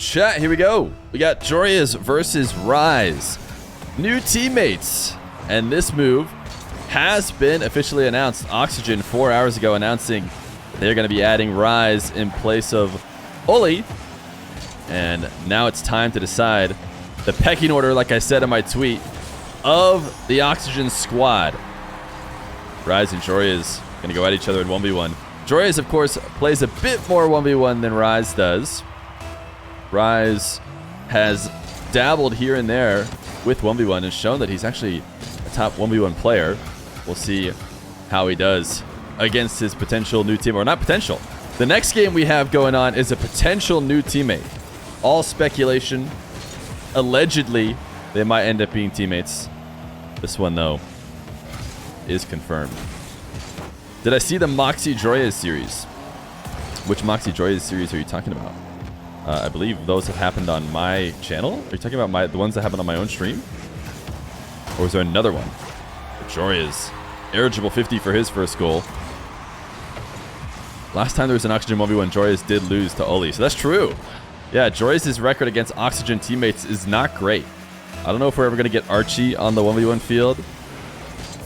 Chat, here we go. We got Joreuz versus Rise. New teammates. And this move has been officially announced. Oxygen 4 hours ago announcing they're going to be adding Rise in place of Oli. And now it's time to decide the pecking order, like I said in my tweet, of the Oxygen squad. Rise and Joreuz going to go at each other in 1v1. Joreuz, of course, plays a bit more 1v1 than Rise does. Rise has dabbled here and there with 1v1 and shown that he's actually a top 1v1 player. We'll see how he does against his potential new team, or not potential. The next game we have going on is a potential new teammate. All speculation. Allegedly, they might end up being teammates. This one, though, is confirmed. Did I see the Moxie Joreuz series? Which Moxie Joreuz series are you talking about? I believe those have happened on my channel. Are you talking about the ones that happened on my own stream? Or is there another one? Joreuz, eligible 50 for his first goal. Last time there was an Oxygen 1v1, Joreuz did lose to Oli. So that's true. Yeah, Joreuz's record against Oxygen teammates is not great. I don't know if we're ever going to get Archie on the 1v1 field.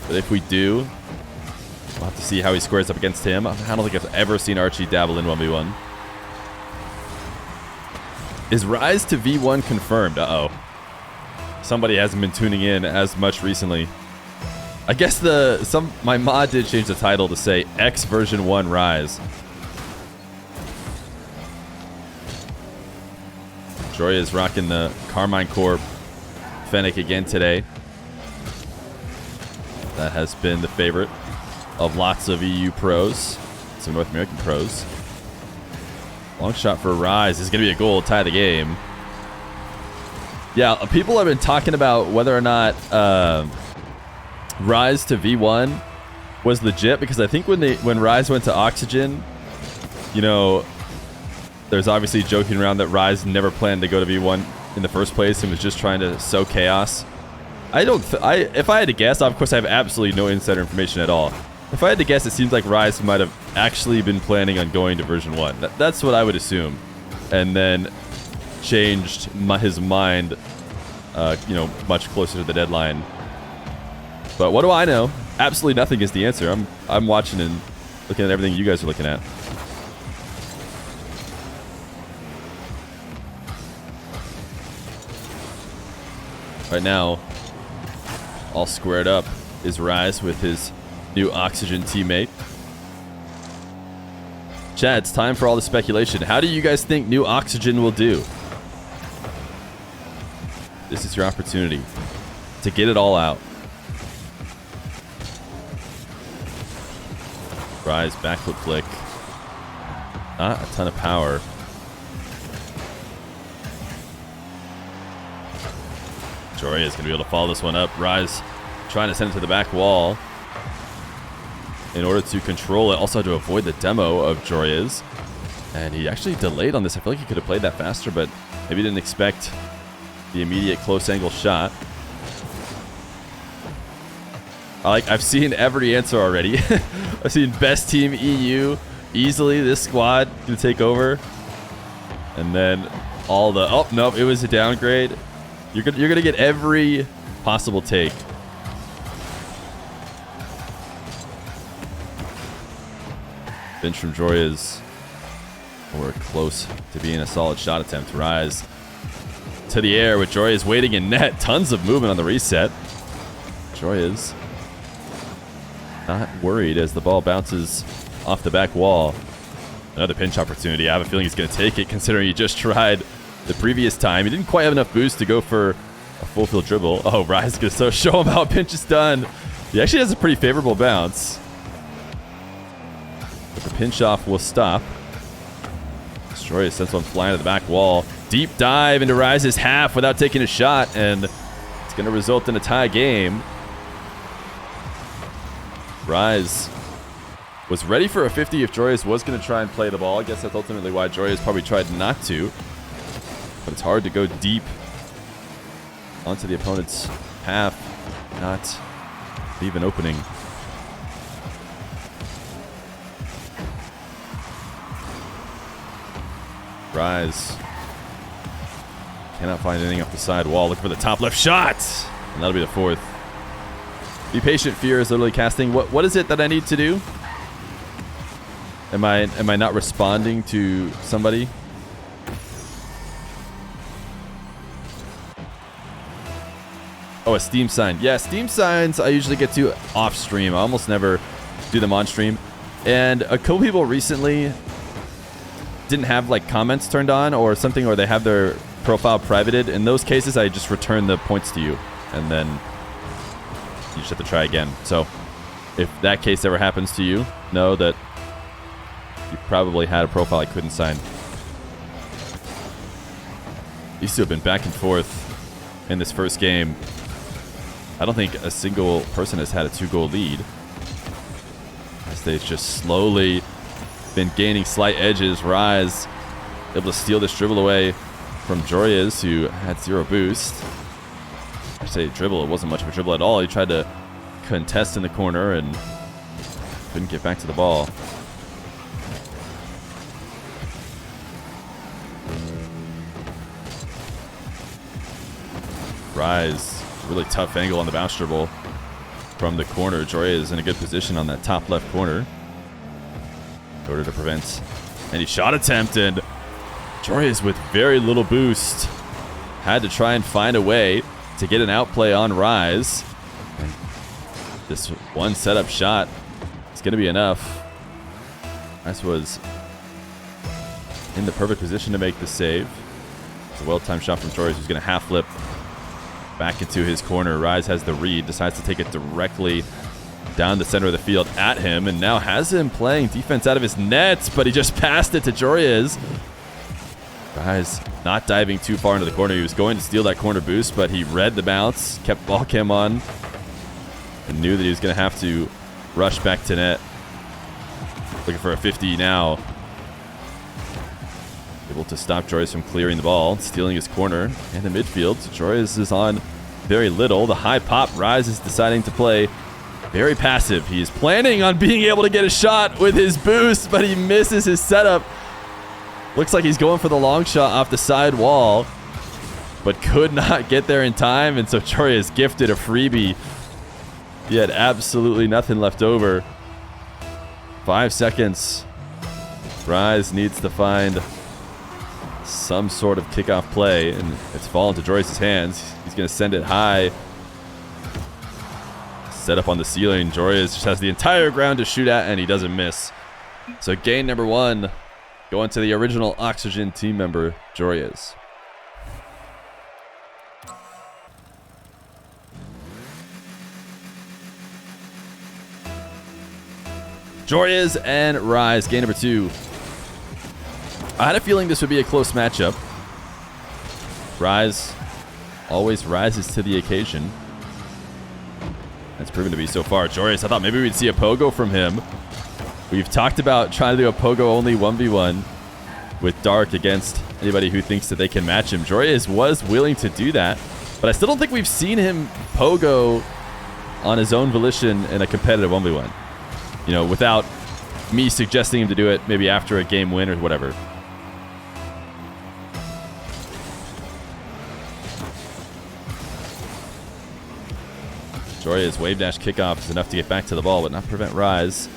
But if we do, we'll have to see how he squares up against him. I don't think I've ever seen Archie dabble in 1v1. Is Rise to V1 confirmed? Uh-oh. Somebody hasn't been tuning in as much recently. I guess my mod did change the title to say X version 1 Rise. Joreuz rocking the Carmine Corp Fennec again today. That has been the favorite of lots of EU pros, some North American pros. Long shot for Rise is going to be a goal, tie the game. Yeah, people have been talking about whether or not Rise to V1 was legit, because I think when Rise went to Oxygen, you know, there's obviously joking around that Rise never planned to go to V1 in the first place and was just trying to sow chaos. If I had to guess, of course I have absolutely no insider information at all. If I had to guess, it seems like Rise might have actually been planning on going to version 1. That's what I would assume. And then changed his mind, you know, much closer to the deadline. But what do I know? Absolutely nothing is the answer. I'm watching and looking at everything you guys are looking at. Right now, all squared up is Rise with his new Oxygen teammate. Chat, it's time for all the speculation. How do you guys think new Oxygen will do? This is your opportunity to get it all out. Rise, backflip flick. Not a ton of power. Joreuz is going to be able to follow this one up. Rise trying to send it to the back wall in order to control it. Also to avoid the demo of Joreuz. And he actually delayed on this. I feel like he could have played that faster, but maybe didn't expect the immediate close angle shot. I've seen every answer already. I've seen best team EU. Easily this squad can take over. And then all the... Oh, no, it was a downgrade. You're gonna get every possible take. Bench from Joreuz. We're close to being a solid shot attempt. Rise to the air with Joreuz waiting in net. Tons of movement on the reset. Joreuz not worried as the ball bounces off the back wall. Another pinch opportunity. I have a feeling he's going to take it, considering he just tried the previous time. He didn't quite have enough boost to go for a full field dribble. Oh, Rise is going to show him how a pinch is done. He actually has a pretty favorable bounce. But the pinch off will stop. Joreuz sends one flying to the back wall. Deep dive into Rise's half without taking a shot, and it's going to result in a tie game. Rise was ready for a 50 if Joreuz was going to try and play the ball. I guess that's ultimately why Joreuz probably tried not to. But it's hard to go deep onto the opponent's half, not leave an opening. Rise Cannot find anything off the side wall. Looking for the top left shot. And that'll be the fourth. Be patient, Feer is literally casting. What is it that I need to do? Am I not responding to somebody? Oh, a Steam sign. Yeah, Steam signs I usually get to off stream. I almost never do them on stream. And a couple people recently didn't have like comments turned on or something, or they have their profile privated. In those cases, I just return the points to you, and then you just have to try again. So if that case ever happens to you, know that you probably had a profile I couldn't sign. These two have been back and forth in this first game. I don't think a single person has had a 2-goal lead. As they've just slowly been gaining slight edges. Rise able to steal this dribble away from Joreuz, who had 0 boost. I say dribble, it wasn't much of a dribble at all. He tried to contest in the corner and couldn't get back to the ball. Rise, really tough angle on the bounce dribble from the corner. Joreuz is in a good position on that top left corner in order to prevent any shot attempt, and Joreuz with very little boost had to try and find a way to get an outplay on Rise. And this one setup shot is going to be enough. Rise was in the perfect position to make the save. It's a well-timed shot from Joreuz, who's going to half flip back into his corner. Rise has the read, decides to take it directly down the center of the field at him, and now has him playing defense out of his nets, but he just passed it to Joreuz. Rise not diving too far into the corner. He was going to steal that corner boost, but he read the bounce, kept ball cam on, and knew that he was going to have to rush back to net. Looking for a 50 now. Able to stop Joreuz from clearing the ball, stealing his corner in the midfield. Joreuz is on very little. The high pop. Rise is deciding to play very passive. He's planning on being able to get a shot with his boost, but he misses his setup. Looks like he's going for the long shot off the side wall, but could not get there in time, and so Joreuz gifted a freebie. He had absolutely nothing left over. 5 seconds. Rise needs to find some sort of kickoff play, and it's fallen to Joreuz's hands. He's going to send it high. Set up on the ceiling. Joreuz just has the entire ground to shoot at, and he doesn't miss. So gain number 1 going to the original Oxygen team member, Joreuz. Joreuz and Rise, game number 2. I had a feeling this would be a close matchup. Rise always rises to the occasion. That's proven to be so far. Joreuz, I thought maybe we'd see a pogo from him. We've talked about trying to do a pogo-only 1v1 with Dark against anybody who thinks that they can match him. Joreuz was willing to do that, but I still don't think we've seen him pogo on his own volition in a competitive 1v1. You know, without me suggesting him to do it maybe after a game win or whatever. Joreuz wave dash kickoff is enough to get back to the ball, but not prevent Rise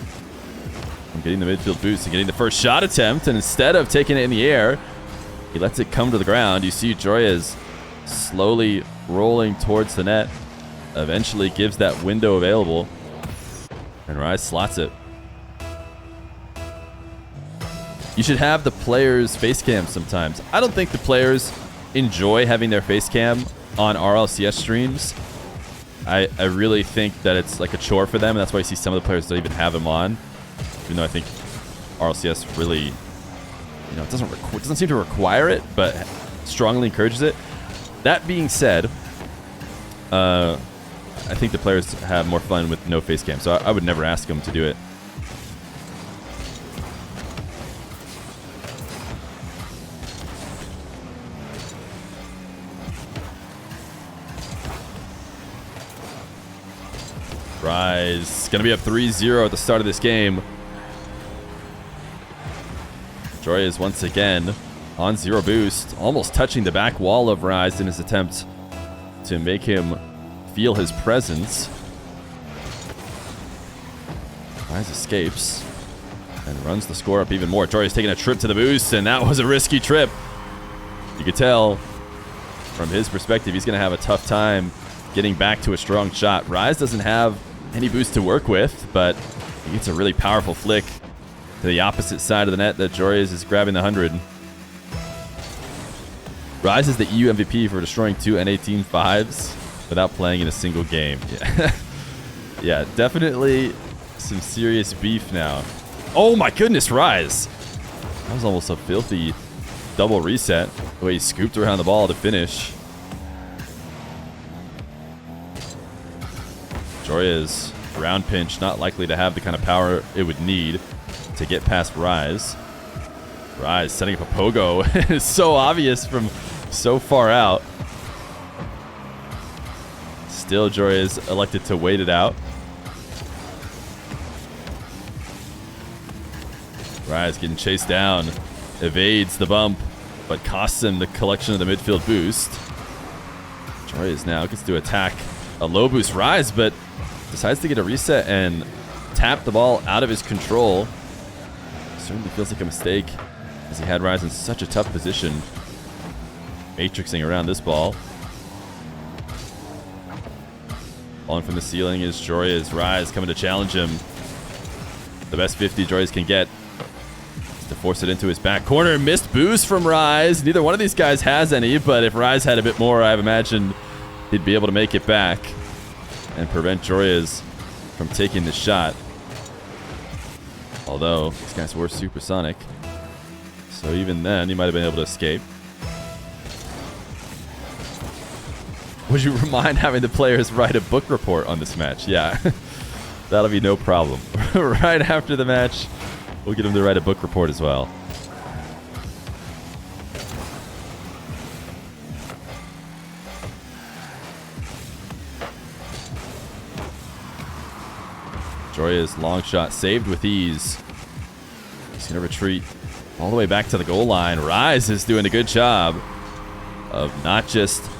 from getting the midfield boost and getting the first shot attempt. And instead of taking it in the air, he lets it come to the ground. You see Joreuz slowly rolling towards the net, eventually gives that window available, and Rise slots it. You should have the players' face cam sometimes. I don't think the players enjoy having their face cam on RLCS streams. I really think that it's like a chore for them, and that's why you see some of the players don't even have them on. Even though I think RLCS really, you know, it doesn't seem to require it, but strongly encourages it. That being said, I think the players have more fun with no face cam, so I would never ask them to do it. Rise gonna be up 3-0 at the start of this game. Joreuz once again on 0 boost, almost touching the back wall of Rise in his attempt to make him feel his presence. Rise escapes and runs the score up even more. Joreuz taking a trip to the boost, and that was a risky trip. You could tell from his perspective he's going to have a tough time getting back to a strong shot. Rise doesn't have any boost to work with, but he gets a really powerful flick to the opposite side of the net that Joreuz is grabbing the 100. Rise is the EU MVP for destroying 2 N18 5s without playing in a single game. Yeah, yeah, definitely some serious beef now. Oh my goodness, Rise! That was almost a filthy double reset. The way he scooped around the ball to finish. Joreuz, round pinch, not likely to have the kind of power it would need to get past Rise. Rise setting up a pogo. It's so obvious from so far out. Still, Joreuz elected to wait it out. Rise getting chased down. Evades the bump, but costs him the collection of the midfield boost. Joreuz now gets to attack a low boost Rise, but decides to get a reset and tap the ball out of his control. Certainly feels like a mistake, as he had Rise in such a tough position. Matrixing around this ball. Falling from the ceiling is Joreuz. Rise coming to challenge him. The best 50 Joreuz can get is to force it into his back corner. Missed boost from Rise. Neither one of these guys has any, but if Rise had a bit more, I've imagined he'd be able to make it back and prevent Joreuz from taking the shot. Although these guys were supersonic, so even then he might have been able to escape. Would you mind having the players write a book report on this match? Yeah, that'll be no problem. Right after the match, we'll get them to write a book report as well. Joreuz long shot saved with ease. He's going to retreat all the way back to the goal line. Rise is doing a good job of not just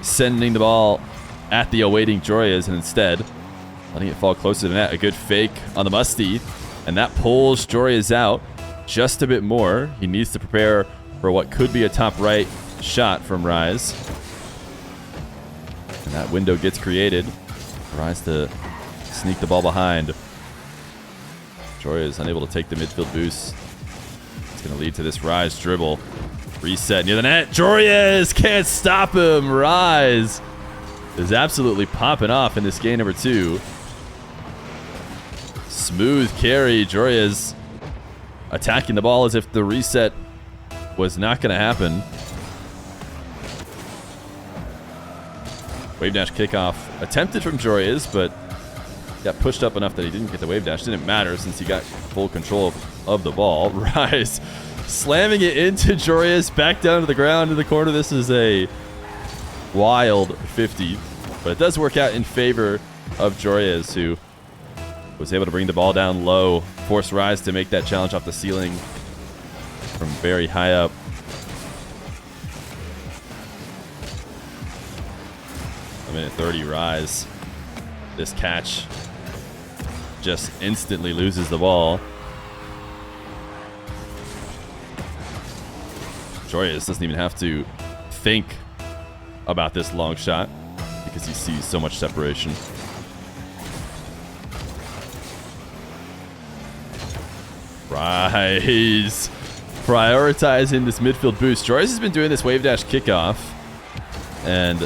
sending the ball at the awaiting Joreuz and instead letting it fall closer to the net. A good fake on the musty, and that pulls Joreuz out just a bit more. He needs to prepare for what could be a top right shot from Rise. And that window gets created. Rise to sneak the ball behind. Joreuz unable to take the midfield boost. It's going to lead to this Rise dribble. Reset near the net. Joreuz can't stop him. Rise is absolutely popping off in this game number 2. Smooth carry. Joreuz attacking the ball as if the reset was not going to happen. Wave dash kickoff attempted from Joreuz, but got pushed up enough that he didn't get the wave dash. Didn't matter since he got full control of the ball. Rise slamming it into Joreuz, back down to the ground in the corner. This is a wild 50, but it does work out in favor of Joreuz, who was able to bring the ball down low, force Rise to make that challenge off the ceiling from very high up. A minute 30, Rise. This catch just instantly loses the ball. Joreuz doesn't even have to think about this long shot because he sees so much separation. Rise prioritizing this midfield boost. Joreuz has been doing this wave dash kickoff and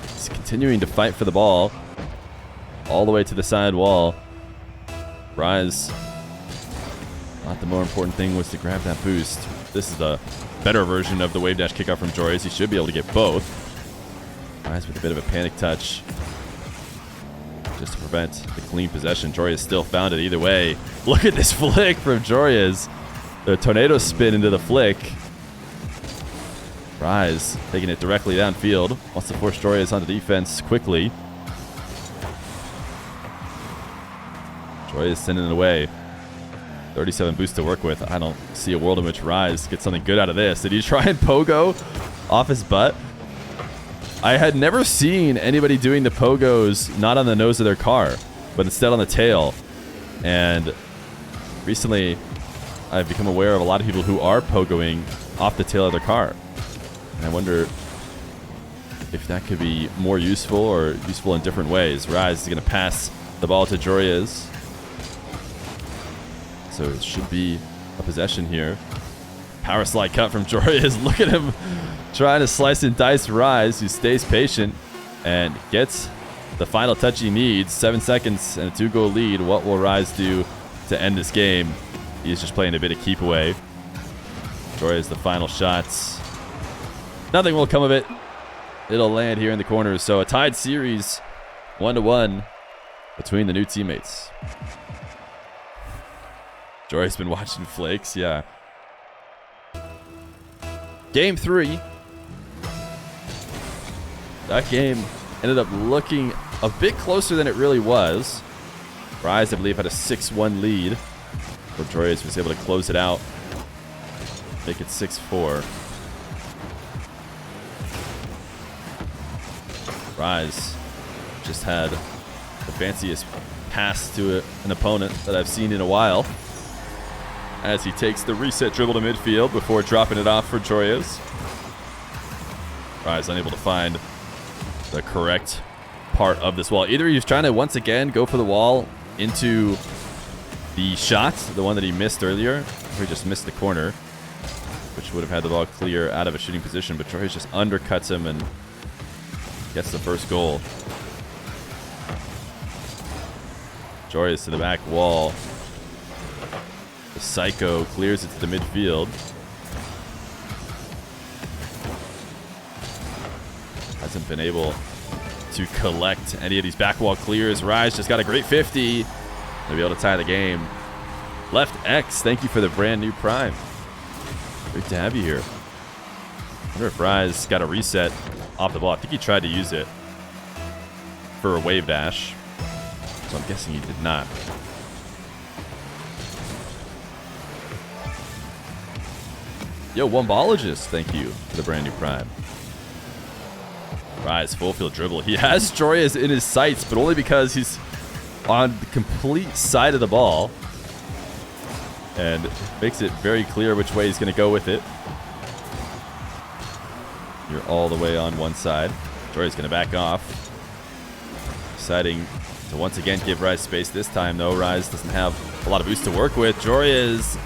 he's continuing to fight for the ball all the way to the side wall. Rise, not the more important thing was to grab that boost. This is the better version of the wave dash kickoff from Joreuz. He should be able to get both. Rise with a bit of a panic touch just to prevent the clean possession. Joreuz still found it either way. Look at this flick from Joreuz. The tornado spin into the flick. Rise taking it directly downfield. Wants to force Joreuz onto defense quickly. Joreuz sending it away. 37 boost to work with. I don't see a world in which Rise gets something good out of this. Did he try and pogo off his butt? I had never seen anybody doing the pogos not on the nose of their car, but instead on the tail. And recently, I've become aware of a lot of people who are pogoing off the tail of their car. And I wonder if that could be more useful or useful in different ways. Rise is going to pass the ball to Joreuz. So it should be a possession here. Power slide cut from Joreuz. Look at him trying to slice and dice Rise, who stays patient and gets the final touch he needs. 7 seconds and a 2-goal lead. What will Rise do to end this game? He is just playing a bit of keep away. Joreuz, the final shots. Nothing will come of it. It'll land here in the corner. So a tied series, 1-1 between the new teammates. Joreuz been watching Flakes, yeah. Game 3. That game ended up looking a bit closer than it really was. Rise, I believe, had a 6-1 lead. But Joreuz was able to close it out. Make it 6-4. Rise just had the fanciest pass to an opponent that I've seen in a while, as he takes the reset dribble to midfield before dropping it off for Joreuz. Rise unable to find the correct part of this wall. Either he's trying to once again go for the wall into the shot, the one that he missed earlier, or he just missed the corner, which would have had the ball clear out of a shooting position, but Joreuz just undercuts him and gets the first goal. Joreuz to the back wall. The Psycho clears it to the midfield. Hasn't been able to collect any of these back wall clears. Rise just got a great 50. They'll be able to tie the game. Left X, thank you for the brand new Prime. Great to have you here. I wonder if Rise got a reset off the ball. I think he tried to use it for a wave dash, so I'm guessing he did not. Yo, Wombologists, thank you for the brand new Prime. Rise, full field dribble. He has Joreuz in his sights, but only because he's on the complete side of the ball. And makes it very clear which way he's going to go with it. You're all the way on one side. Joreuz going to back off. Deciding to once again give Rise space this time, though. Rise doesn't have a lot of boost to work with. Joreuz,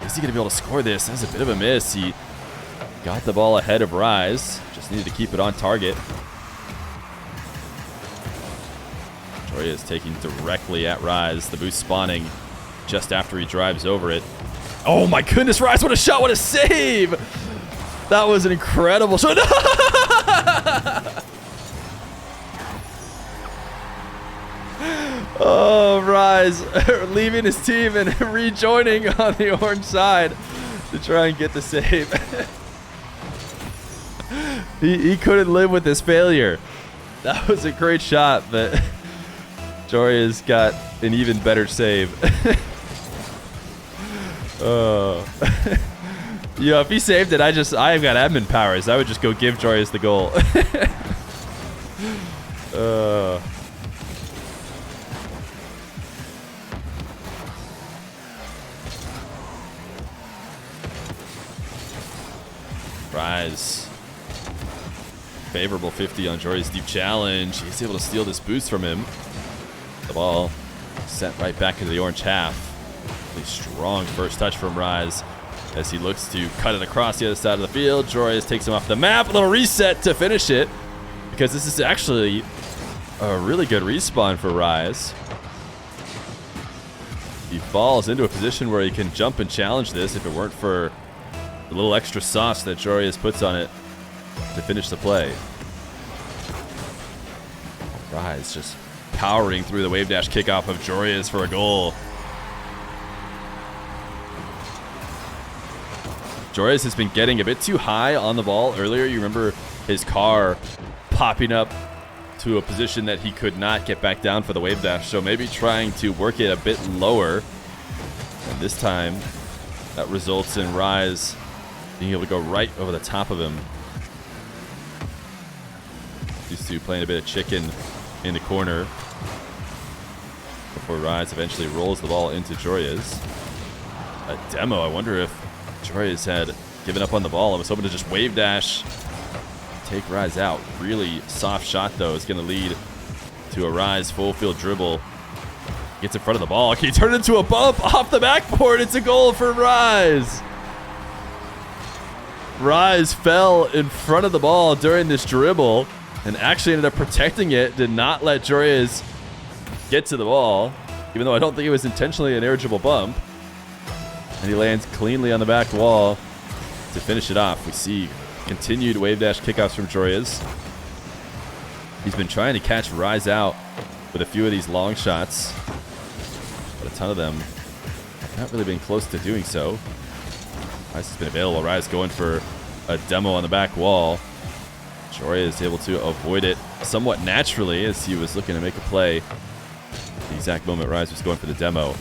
is he going to be able to score this? That's a bit of a miss. He got the ball ahead of Rise. Just needed to keep it on target. Joreuz taking directly at Rise. The boost spawning just after he drives over it. Oh my goodness, Rise, what a shot, what a save! That was an incredible shot. Oh, Rise leaving his team and rejoining on the orange side to try and get the save. He couldn't live with this failure. That was a great shot, but Joreuz got an even better save. Yeah, if he saved it, I've got admin powers. I would just go give Joreuz the goal. Rise. Favorable 50 on Joreuz deep challenge. He's able to steal this boost from him. The ball sent right back into the orange half. Really strong first touch from Rise as he looks to cut it across the other side of the field. Joreuz takes him off the map. A little reset to finish it, because this is actually a really good respawn for Rise. He falls into a position where he can jump and challenge this if it weren't for the little extra sauce that Joreuz puts on it to finish the play. Rise just powering through the wave dash kickoff of Joreuz for a goal. Joreuz has been getting a bit too high on the ball earlier. You remember his car popping up to a position that he could not get back down for the wave dash. So maybe trying to work it a bit lower And this time, that results in Rise being able to go right over the top of him. These two playing a bit of chicken in the corner before Rise eventually rolls the ball into Joreuz. A demo. I wonder if Joreuz had given up on the ball. I was hoping to just wave dash, take Rise out. Really soft shot, though, is going to lead to a Rise full field dribble. Gets in front of the ball. Can he turn it into a bump off the backboard? It's a goal for Rise. Rise fell in front of the ball during this dribble and actually ended up protecting it. Did not let Joreuz get to the ball, even though I don't think it was intentionally an irregular bump. And he lands cleanly on the back wall to finish it off. We see continued wave dash kickoffs from Joreuz. He's been trying to catch Rise out with a few of these long shots, but a ton of them have not really been close to doing so. Rise has been available. Rise going for a demo on the back wall. Joreuz is able to avoid it somewhat naturally as he was looking to make a play. The exact moment Rise was going for the demo.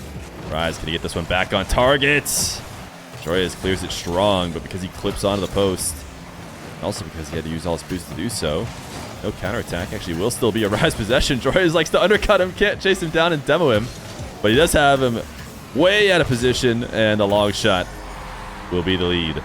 Rise, can he get this one back on target? Joreuz clears it strong, but because he clips onto the post, and also because he had to use all his boost to do so, no counterattack. Actually, will still be a Rise possession. Joreuz likes to undercut him, can't chase him down and demo him, but he does have him way out of position, and a long shot will be the lead.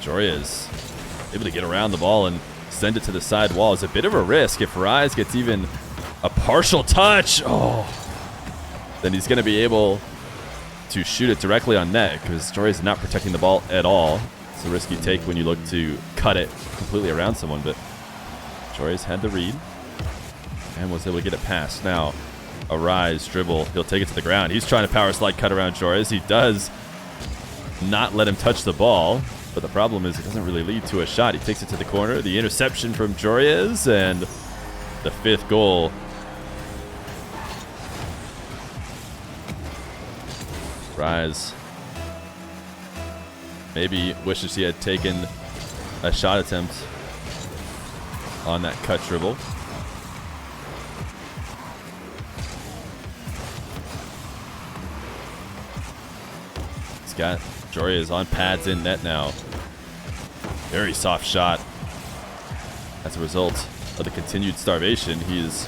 Joreuz able to get around the ball and send it to the side wall. It's a bit of a risk if Rise gets even a partial touch. Oh, then he's going to be able to shoot it directly on net because Joreuz is not protecting the ball at all. It's a risk you take when you look to cut it completely around someone, but Joreuz had the read and was able to get it past. Now, a Rise dribble. He'll take it to the ground. He's trying to power slide cut around Joreuz. He does not let him touch the ball. But the problem is it doesn't really lead to a shot. He takes it to the corner. The interception from Joreuz and the 5th goal. Rise maybe wishes he had taken a shot attempt on that cut dribble. He's got Joreuz on pads in net now. Very soft shot. As a result of the continued starvation, he is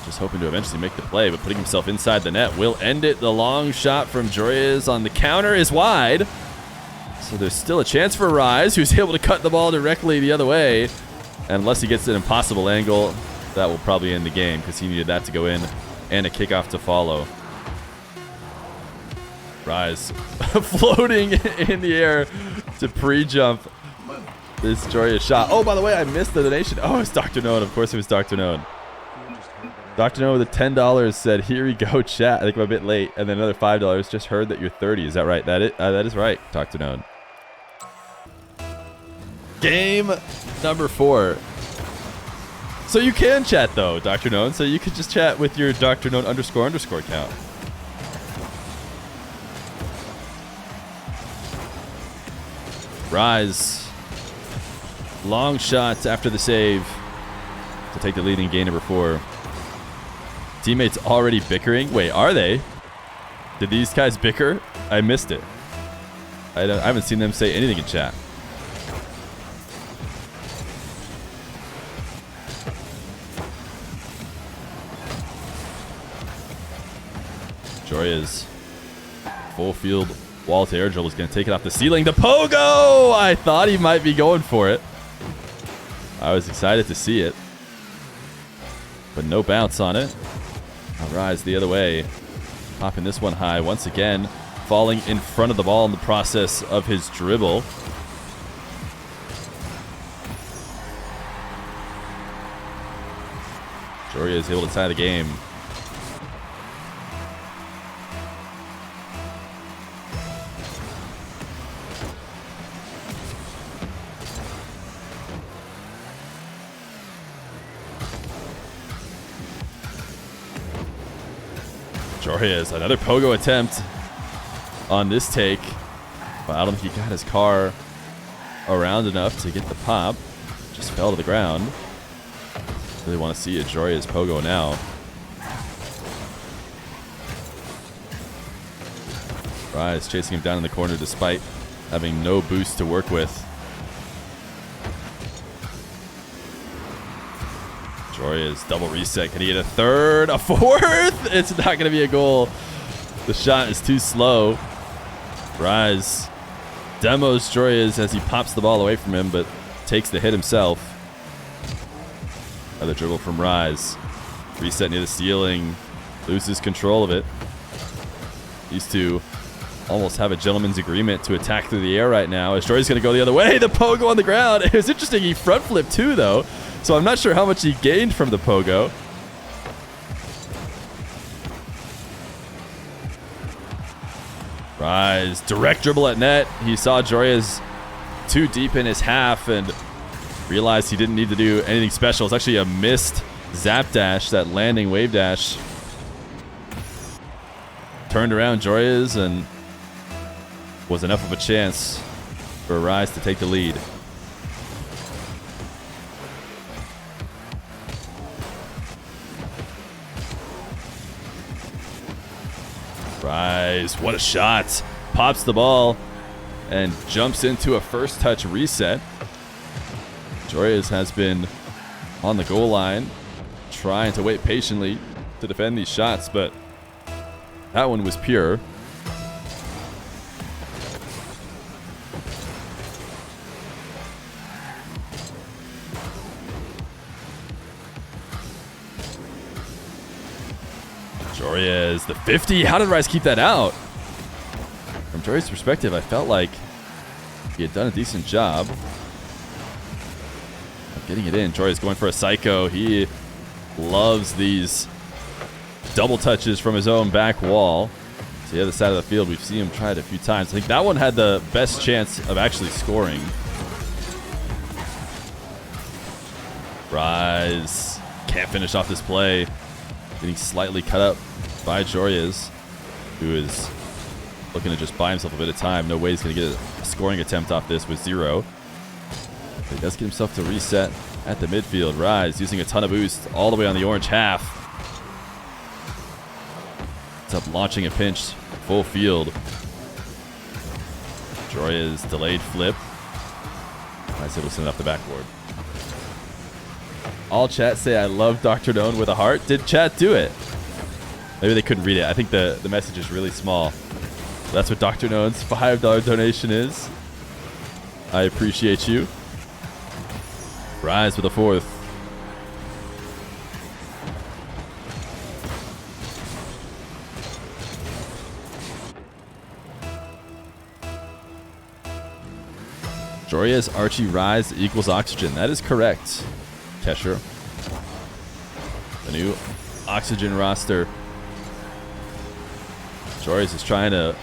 just hoping to eventually make the play, but putting himself inside the net will end it. The long shot from Joreuz on the counter is wide. So there's still a chance for Rise, who's able to cut the ball directly the other way. And unless he gets an impossible angle, that will probably end the game because he needed that to go in and a kickoff to follow. Rise floating in the air to pre-jump this Joreuz shot. Oh, by the way, I missed the donation. Oh, it's Dr. Known. Of course it was Dr. Known. Dr. Known with the $10 said, "Here we go, chat." I think I'm a bit late. And then another $5. Just heard that you're 30. Is that right? That is right, Dr. Known. Game number 4. So you can chat, though, Dr. Known. So you could just chat with your Dr. Known __ account. Rise. Long shots after the save to take the lead in game number 4. Teammates already bickering. Wait, are they? Did these guys bicker? I missed it. I haven't seen them say anything in chat. Joreuz. Full field wall to air dribble is going to take it off the ceiling. The pogo! I thought he might be going for it. I was excited to see it. But no bounce on it. Rise the other way. Popping this one high once again. Falling in front of the ball in the process of his dribble. Joreuz is able to tie the game. Joreuz, another pogo attempt on this take. But I don't think he got his car around enough to get the pop. Just fell to the ground. Really want to see a Joreuz pogo now. Rise chasing him down in the corner despite having no boost to work with. Joreuz double reset. Can he get a third? A fourth? It's not going to be a goal. The shot is too slow. Rise demos Joreuz as he pops the ball away from him, but takes the hit himself. Another dribble from Rise. Reset near the ceiling. Loses control of it. These two almost have a gentleman's agreement to attack through the air right now. As Joreuz going to go the other way. The pogo on the ground. It was interesting. He front flipped too, though. So I'm not sure how much he gained from the pogo. Rise, direct dribble at net. He saw Joreuz too deep in his half and realized he didn't need to do anything special. It's actually a missed zap dash, that landing wave dash. Turned around Joreuz and was enough of a chance for Rise to take the lead. Rise, what a shot. Pops the ball and jumps into a first touch reset. Joreuz has been on the goal line trying to wait patiently to defend these shots, but that one was pure. Joreuz, the 50. How did Rise keep that out? From Joreuz's perspective, I felt like he had done a decent job of getting it in. Joreuz going for a psycho. He loves these double touches from his own back wall to the other side of the field. We've seen him try it a few times. I think that one had the best chance of actually scoring. Rise can't finish off this play. Getting slightly cut up by Joreuz, who is looking to just buy himself a bit of time. No way he's going to get a scoring attempt off this with 0. But he does get himself to reset at the midfield. Rise using a ton of boost all the way on the orange half. It's up launching a pinch full field. Joreuz delayed flip. Rise able to send it up the backboard. All chat say I love Dr. Known with a heart. Did chat do it? Maybe they couldn't read it. I think the message is really small. That's what Dr. Known's $5 donation is. I appreciate you. Rise with a fourth. Joreuz, Archie, Rise equals Oxygen. That is correct, Kesher. The new Oxygen roster. Joreuz is trying to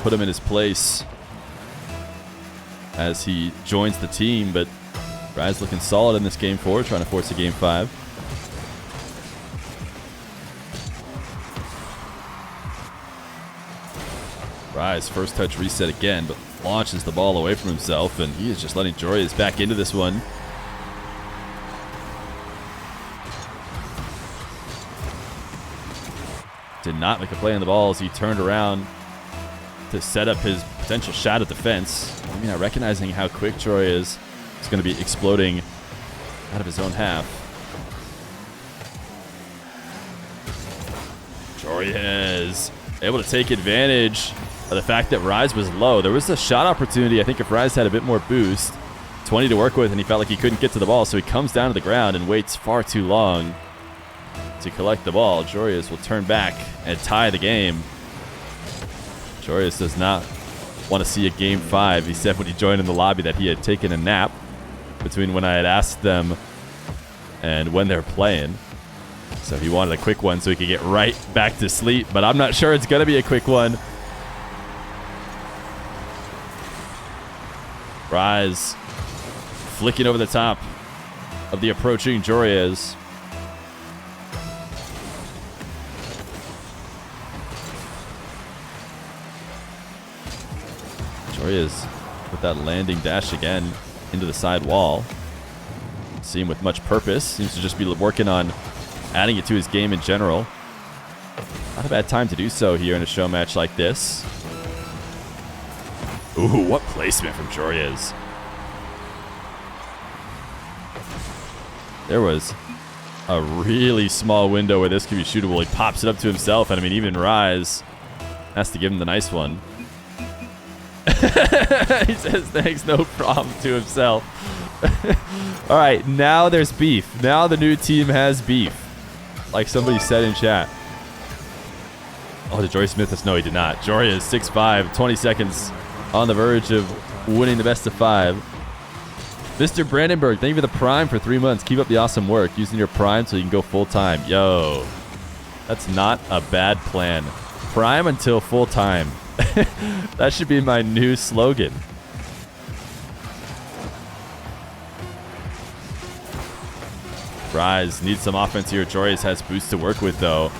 put him in his place as he joins the team, but Rise looking solid in this game 4, trying to force a game 5. Rise, first touch reset again, but launches the ball away from himself, and he is just letting Joreuz back into this one. Did not make a play on the ball as he turned around to set up his potential shot at defense. Maybe not recognizing how quick Joreuz is going to be exploding out of his own half. Joreuz able to take advantage of the fact that Rise was low. There was a shot opportunity. I think if Rise had a bit more boost, 20 to work with, and he felt like he couldn't get to the ball, so he comes down to the ground and waits far too long to collect the ball. Joreuz will turn back and tie the game. Joreuz does not want to see a game 5. He said when he joined in the lobby that he had taken a nap between when I had asked them and when they're playing. So he wanted a quick one so he could get right back to sleep, but I'm not sure it's going to be a quick one. Rise flicking over the top of the approaching Joreuz. Joreuz with that landing dash again into the side wall. See him with much purpose. Seems to just be working on adding it to his game in general. Not a bad time to do so here in a show match like this. Ooh, what placement from Joreuz. There was a really small window where this could be shootable. He pops it up to himself, and I mean, even Rise has to give him the nice one. He says thanks, no problem, to himself. All right, now there's beef. Now the new team has beef, like somebody said in chat. Oh, did Joreuz Smith this? No, he did not. Joreuz 6'5", 20 seconds on the verge of winning the best of 5. Mr. Brandenburg, thank you for the Prime for 3 months. Keep up the awesome work. Using your Prime so you can go full-time. Yo, that's not a bad plan. Prime until full-time. That should be my new slogan. Rise needs some offense here. Joreuz has boost to work with, though.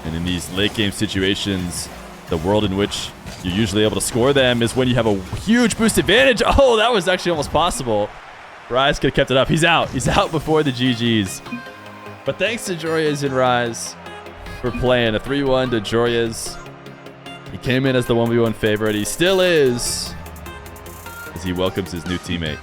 And in these late-game situations, the world in which you're usually able to score them is when you have a huge boost advantage. Oh, that was actually almost possible. Rise could have kept it up. He's out. He's out before the GGs. But thanks to Joreuz and Rise for playing a 3-1 to Joreuz. He came in as the 1v1 favorite. He still is, as he welcomes his new teammate.